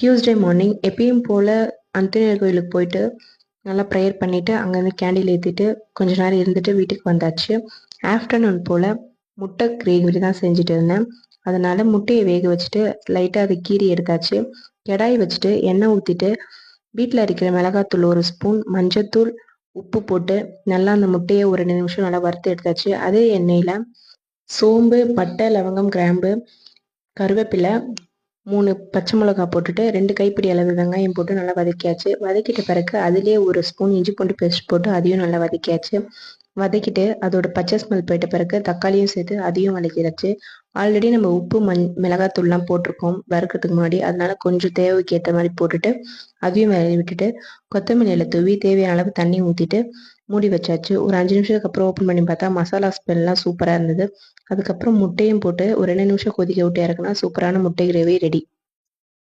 Tuesday morning எப்பயும் போல் ஆஞ்சநேயர் கோயிலுக்கு போயிட்டு நல்லா ப்ரேயர் பண்ணிவிட்டு அங்கேருந்து கேண்டில் ஏற்றிட்டு கொஞ்ச நேரம் இருந்துட்டு வீட்டுக்கு வந்தாச்சு. ஆஃப்டர்நூன் போல் முட்டை கிரேவி தான் செஞ்சுட்டு இருந்தேன். அதனால் முட்டையை வேக வச்சுட்டு லைட்டாக அதை கீறி எடுத்தாச்சு. கடாய் வச்சுட்டு எண்ணெய் ஊற்றிட்டு வீட்டில் அரைக்கிற மிளகாத்தூள் 1 ஸ்பூன், மஞ்சத்தூள், உப்பு போட்டு நல்லா அந்த முட்டையை ஒரு 2 நிமிஷம் நல்லா வறுத்து எடுத்தாச்சு. அதே எண்ணெயில் சோம்பு, பட்டை, லவங்கம், கிராம்பு, கருவேப்பிலை, 3 பச்சை மிளகா போட்டுட்டு 2 கைப்பிடி அளவு வெங்காயம் போட்டு நல்லா வதக்கியாச்சு. வதக்கிட்ட பிறகு அதிலே 1 ஸ்பூன் இஞ்சி பூண்டு பேஸ்ட் போட்டு அதையும் நல்லா வதக்கியாச்சு. வதக்கிட்டு அதோட பச்சை ஸ்மெல் போயிட்ட பிறகு தக்காளியும் சேர்த்து அதையும் வதக்கியாச்சு. ஆல்ரெடி நம்ம உப்பு, மிளகாத்தூள்லாம் போட்டிருக்கோம் வறுக்கிறதுக்கு முன்னாடி. அதனால கொஞ்சம் தேவைக்கு ஏற்ற மாதிரி போட்டுட்டு அதையும் விட்டுட்டு கொத்தமல்லி இலை தூவி தேவையான அளவு தண்ணி ஊற்றிட்டு மூடி வச்சாச்சு. ஒரு 5 நிமிஷத்துக்கு அப்புறம் ஓப்பன் பண்ணி பார்த்தா மசாலா ஸ்மெல்லாம் சூப்பராக இருந்தது. அதுக்கப்புறம் முட்டையும் போட்டு ஒரு 2 நிமிஷம் கொதிக்க விட்டு இறக்குனா சூப்பரான முட்டை கிரேவி ரெடி.